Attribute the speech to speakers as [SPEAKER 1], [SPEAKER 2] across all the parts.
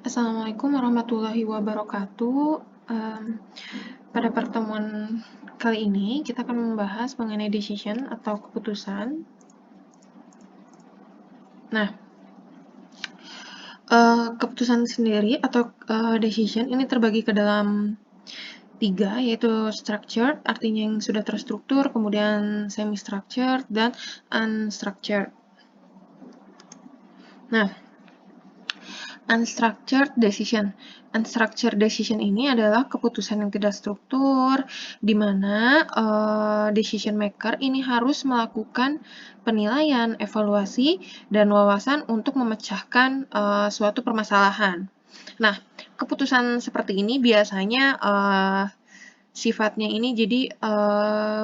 [SPEAKER 1] Assalamualaikum warahmatullahi wabarakatuh. Pada pertemuan kali ini, kita akan membahas mengenai decision atau keputusan. Nah, keputusan sendiri atau decision ini terbagi ke dalam 3, yaitu structured, artinya yang sudah terstruktur, kemudian semi-structured, dan unstructured. Nah, unstructured decision. Unstructured decision ini adalah keputusan yang tidak struktur, di mana decision maker ini harus melakukan penilaian, evaluasi, dan wawasan untuk memecahkan suatu permasalahan. Nah, keputusan seperti ini biasanya sifatnya ini jadi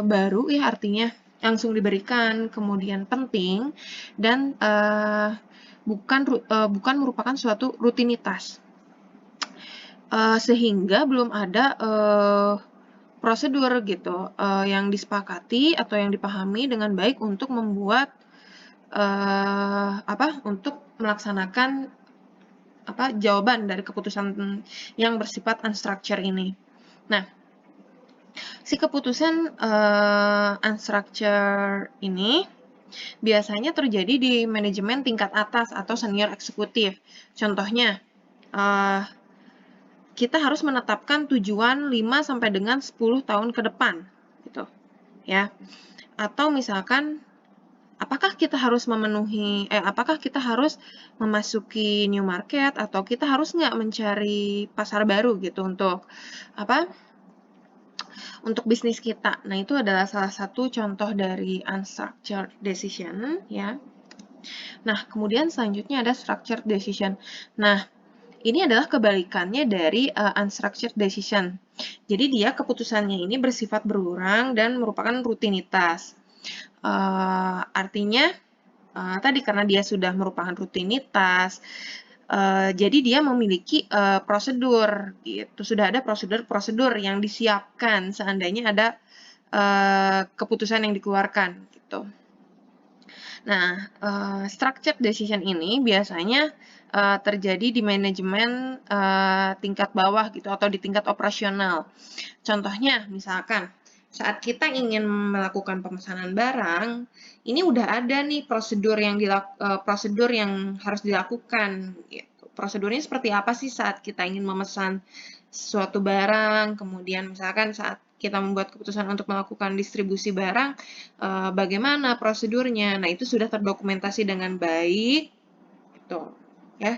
[SPEAKER 1] baru ya, artinya langsung diberikan, kemudian penting, dan bukan merupakan suatu rutinitas. Sehingga belum ada prosedur gitu yang disepakati atau yang dipahami dengan baik untuk membuat untuk melaksanakan jawaban dari keputusan yang bersifat unstructured ini. Nah, si keputusan unstructured ini biasanya terjadi di manajemen tingkat atas atau senior eksekutif. Contohnya, kita harus menetapkan tujuan 5 sampai dengan 10 tahun ke depan, gitu. Ya. Atau misalkan apakah kita harus memasuki new market atau kita harus nggak mencari pasar baru gitu untuk bisnis kita. Nah, itu adalah salah satu contoh dari unstructured decision, ya. Nah, kemudian selanjutnya ada structured decision. Nah, ini adalah kebalikannya dari unstructured decision. Jadi dia keputusannya ini bersifat berulang dan merupakan rutinitas. Artinya tadi karena dia sudah merupakan rutinitas, jadi dia memiliki prosedur gitu. Sudah ada prosedur-prosedur yang disiapkan seandainya ada keputusan yang dikeluarkan gitu. Nah, structured decision ini biasanya terjadi di manajemen tingkat bawah gitu atau di tingkat operasional. Contohnya, misalkan saat kita ingin melakukan pemesanan barang, ini udah ada nih prosedur yang harus dilakukan. Gitu. Prosedurnya seperti apa sih saat kita ingin memesan suatu barang, kemudian misalkan saat kita membuat keputusan untuk melakukan distribusi barang, bagaimana prosedurnya. Nah, itu sudah terdokumentasi dengan baik, gitu, ya.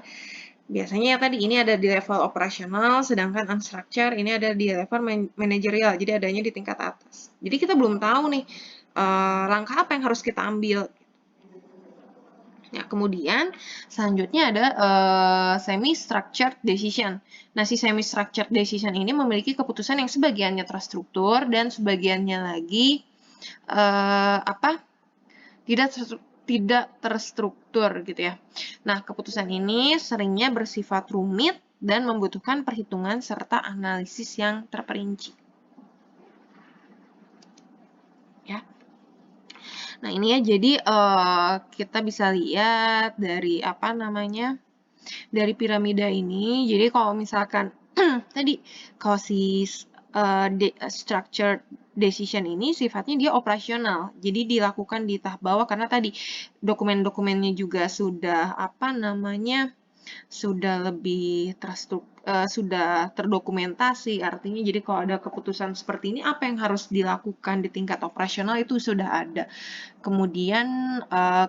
[SPEAKER 1] Biasanya tadi ini ada di level operasional, sedangkan unstructured ini ada di level manajerial, jadi adanya di tingkat atas. Jadi kita belum tahu nih langkah apa yang harus kita ambil. Nah, kemudian selanjutnya ada semi-structured decision. Nah, si semi-structured decision ini memiliki keputusan yang sebagiannya terstruktur dan sebagiannya lagi tidak terstruktur gitu ya. Nah, keputusan ini seringnya bersifat rumit dan membutuhkan perhitungan serta analisis yang terperinci. Ya. Nah, ini ya, jadi kita bisa lihat dari dari piramida ini. Jadi kalau misalkan tadi kalau si structured decision ini sifatnya dia operasional. Jadi dilakukan di tahap bawah karena tadi dokumen-dokumennya juga sudah sudah lebih sudah terdokumentasi, artinya jadi kalau ada keputusan seperti ini apa yang harus dilakukan di tingkat operasional itu sudah ada. Kemudian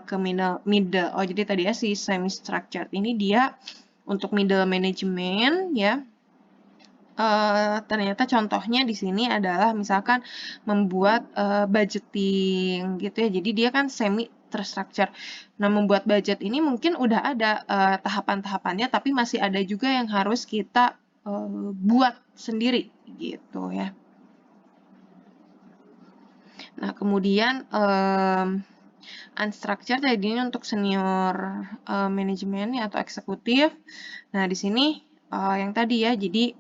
[SPEAKER 1] ke middle, jadi tadi ya si semi-structured ini dia untuk middle management ya. Ternyata contohnya di sini adalah misalkan membuat budgeting gitu ya. Jadi dia kan semi terstruktur. Nah, membuat budget ini mungkin udah ada tahapan-tahapannya, tapi masih ada juga yang harus kita buat sendiri gitu ya. Nah, kemudian unstructured tadi untuk senior manajemen atau eksekutif. Nah, di sini yang tadi ya, jadi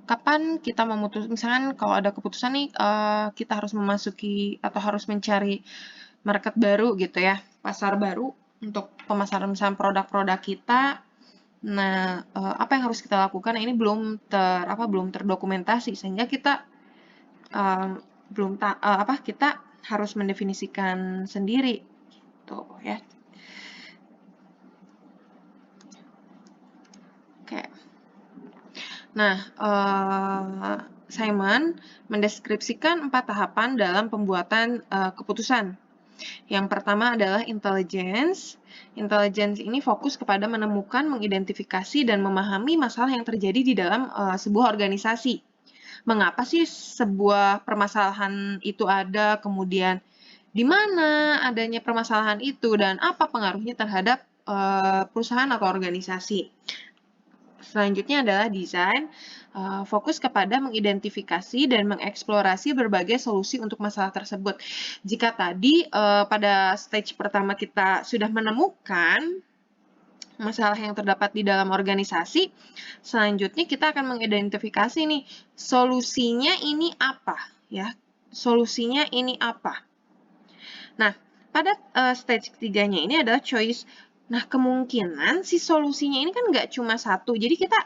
[SPEAKER 1] kapan kita misalkan kalau ada keputusan nih kita harus memasuki atau harus mencari market baru gitu ya, pasar baru. untuk pemasaran produk-produk kita. Nah, apa yang harus kita lakukan? Ini belum terdokumentasi sehingga kita kita harus mendefinisikan sendiri gitu ya. Oke. Nah, Simon mendeskripsikan 4 tahapan dalam pembuatan keputusan. Yang pertama adalah intelligence. Intelligence ini fokus kepada menemukan, mengidentifikasi, dan memahami masalah yang terjadi di dalam sebuah organisasi. Mengapa sih sebuah permasalahan itu ada, kemudian di mana adanya permasalahan itu, dan apa pengaruhnya terhadap perusahaan atau organisasi. Selanjutnya adalah desain, fokus kepada mengidentifikasi dan mengeksplorasi berbagai solusi untuk masalah tersebut. Jika tadi pada stage pertama kita sudah menemukan masalah yang terdapat di dalam organisasi, selanjutnya kita akan mengidentifikasi nih, solusinya ini apa, ya. Solusinya ini apa. Nah, pada stage ketiganya ini adalah choice. Nah, kemungkinan si solusinya ini kan nggak cuma satu. Jadi kita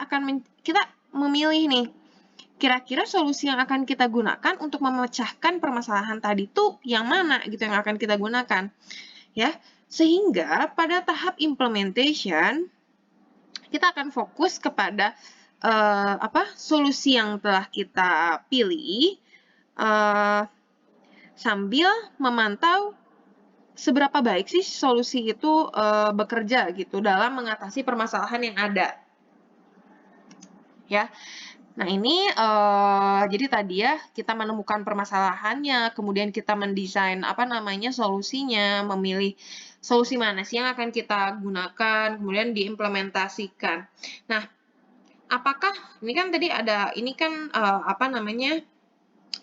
[SPEAKER 1] memilih nih, kira-kira solusi yang akan kita gunakan untuk memecahkan permasalahan tadi tuh yang mana gitu yang akan kita gunakan. Ya, sehingga pada tahap implementation kita akan fokus kepada solusi yang telah kita pilih sambil memantau seberapa baik sih solusi itu bekerja gitu dalam mengatasi permasalahan yang ada. Ya. Nah, ini jadi tadi ya kita menemukan permasalahannya, kemudian kita mendesain solusinya, memilih solusi mana sih yang akan kita gunakan, kemudian diimplementasikan. Nah, apakah ini kan tadi ada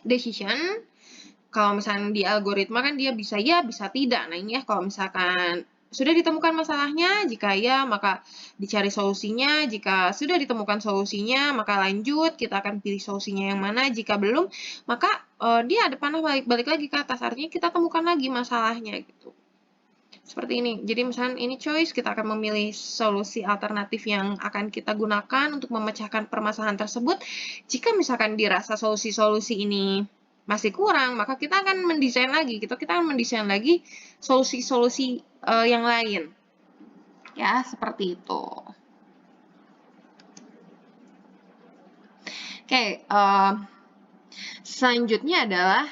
[SPEAKER 1] decision. Kalau misalnya di algoritma kan dia bisa ya, bisa tidak. Nah, ini ya kalau misalkan sudah ditemukan masalahnya, jika ya maka dicari solusinya, jika sudah ditemukan solusinya maka lanjut, kita akan pilih solusinya yang mana, jika belum maka dia ada panah balik lagi ke atas, artinya kita temukan lagi masalahnya gitu. Seperti ini, jadi misalnya ini choice, kita akan memilih solusi alternatif yang akan kita gunakan untuk memecahkan permasalahan tersebut. Jika misalkan dirasa solusi-solusi ini masih kurang, maka kita akan mendesain lagi. Kita akan mendesain lagi solusi-solusi yang lain. Ya, seperti itu. Oke, selanjutnya adalah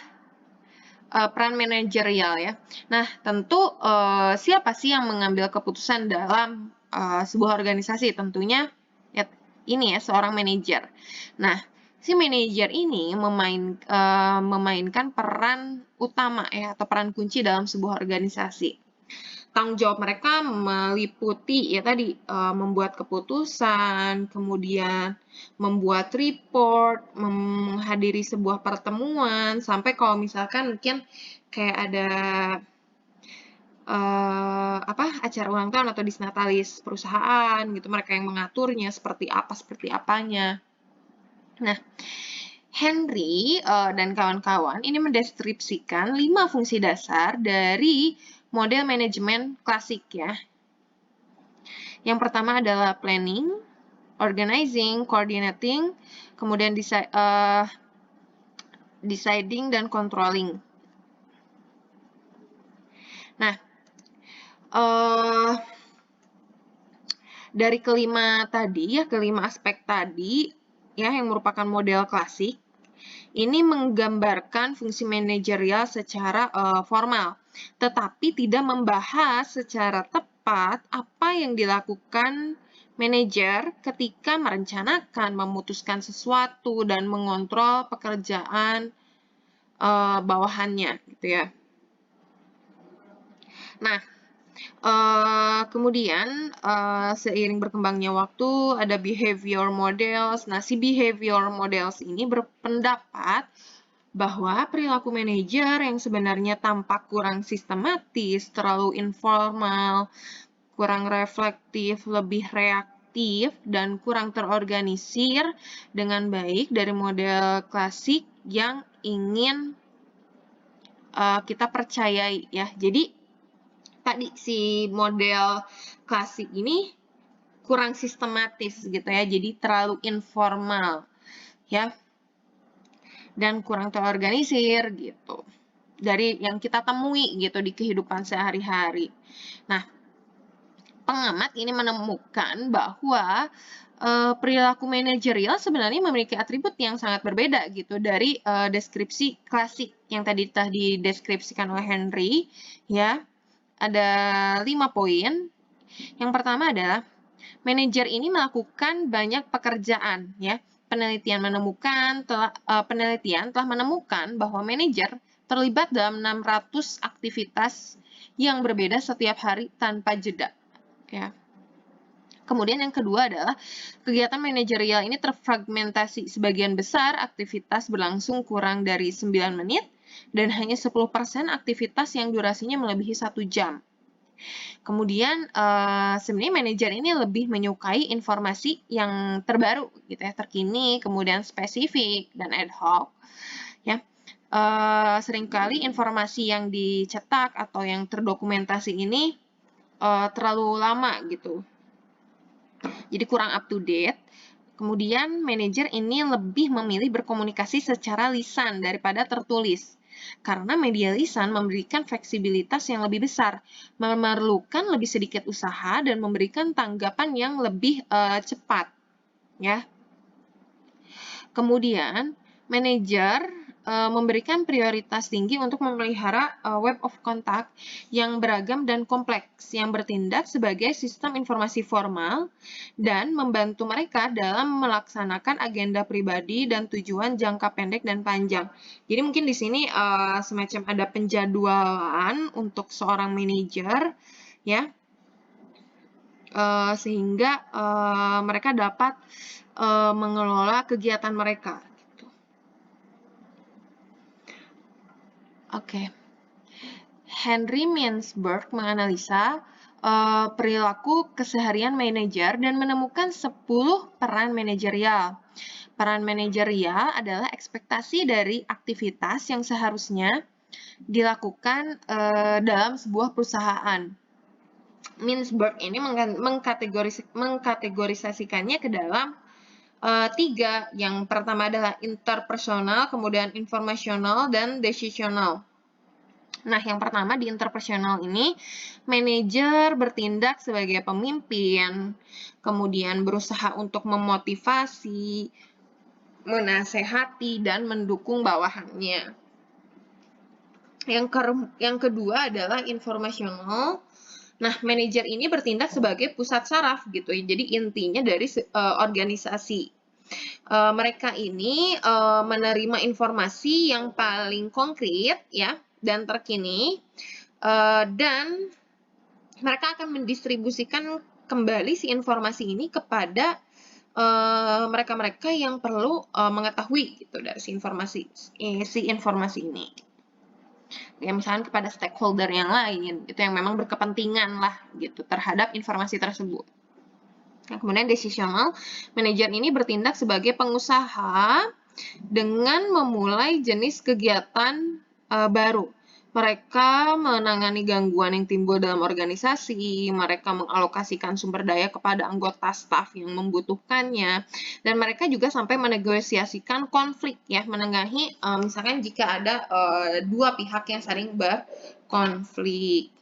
[SPEAKER 1] peran manajerial ya. Nah, tentu siapa sih yang mengambil keputusan dalam sebuah organisasi? Tentunya ya, ini ya, seorang manajer. Nah, si manajer ini memainkan peran utama ya, atau peran kunci dalam sebuah organisasi. Tanggung jawab mereka meliputi ya tadi membuat keputusan, kemudian membuat report, menghadiri sebuah pertemuan, sampai kalau misalkan mungkin kayak ada acara ulang tahun atau disnatalis perusahaan gitu, mereka yang mengaturnya seperti apanya. Nah, Henry dan kawan-kawan ini mendeskripsikan 5 fungsi dasar dari model manajemen klasik ya. Yang pertama adalah planning, organizing, coordinating, kemudian deciding dan controlling. Nah, dari kelima aspek tadi ya yang merupakan model klasik, ini menggambarkan fungsi manajerial secara formal, tetapi tidak membahas secara tepat apa yang dilakukan manajer ketika merencanakan, memutuskan sesuatu, dan mengontrol pekerjaan bawahannya, gitu ya. Nah, kemudian seiring berkembangnya waktu ada behavior models. Nah, si behavior models ini berpendapat bahwa perilaku manajer yang sebenarnya tampak kurang sistematis, terlalu informal, kurang reflektif, lebih reaktif, dan kurang terorganisir dengan baik dari model klasik yang ingin kita percayai ya. Jadi tadi si model klasik ini kurang sistematis gitu ya, jadi terlalu informal ya, dan kurang terorganisir gitu dari yang kita temui gitu di kehidupan sehari-hari. Nah, pengamat ini menemukan bahwa perilaku manajerial sebenarnya memiliki atribut yang sangat berbeda gitu dari deskripsi klasik yang tadi dideskripsikan oleh Henry ya. Ada 5 poin. Yang pertama adalah manajer ini melakukan banyak pekerjaan ya. Penelitian telah menemukan bahwa manajer terlibat dalam 600 aktivitas yang berbeda setiap hari tanpa jeda ya. Kemudian yang kedua adalah kegiatan manajerial ini terfragmentasi. Sebagian besar aktivitas berlangsung kurang dari 9 menit dan hanya 10% aktivitas yang durasinya melebihi 1 jam. Kemudian sebenarnya manajer ini lebih menyukai informasi yang terbaru gitu ya, terkini, kemudian spesifik dan ad hoc ya. Seringkali informasi yang dicetak atau yang terdokumentasi ini terlalu lama gitu. Jadi kurang up to date. Kemudian manajer ini lebih memilih berkomunikasi secara lisan daripada tertulis. Karena media lisan memberikan fleksibilitas yang lebih besar, memerlukan lebih sedikit usaha dan memberikan tanggapan yang lebih cepat, ya. Kemudian manajer memberikan prioritas tinggi untuk memelihara web of contact yang beragam dan kompleks, yang bertindak sebagai sistem informasi formal dan membantu mereka dalam melaksanakan agenda pribadi dan tujuan jangka pendek dan panjang. Jadi mungkin di sini semacam ada penjadwalan untuk seorang manajer, ya, sehingga mereka dapat mengelola kegiatan mereka. Oke. Henry Mintzberg menganalisa perilaku keseharian manajer dan menemukan 10 peran manajerial. Peran manajerial adalah ekspektasi dari aktivitas yang seharusnya dilakukan dalam sebuah perusahaan. Mintzberg ini mengkategorisasikannya ke dalam 3. Yang pertama adalah interpersonal, kemudian informasional, dan decisional. Nah, yang pertama di interpersonal ini, manajer bertindak sebagai pemimpin, kemudian berusaha untuk memotivasi, menasehati, dan mendukung bawahannya. Yang kedua adalah informasional. Nah, manajer ini bertindak sebagai pusat saraf gitu ya. Jadi intinya dari organisasi. Mereka ini menerima informasi yang paling konkret ya dan terkini dan mereka akan mendistribusikan kembali si informasi ini kepada mereka-mereka yang perlu mengetahui gitu dari si informasi ini. Ya misalnya kepada stakeholder yang lain itu yang memang berkepentingan lah gitu terhadap informasi tersebut. Nah, kemudian decisional, manajer ini bertindak sebagai pengusaha dengan memulai jenis kegiatan baru. Mereka menangani gangguan yang timbul dalam organisasi, mereka mengalokasikan sumber daya kepada anggota staf yang membutuhkannya, dan mereka juga sampai menegosiasikan konflik ya, menengahi misalkan jika ada dua pihak yang saling berkonflik.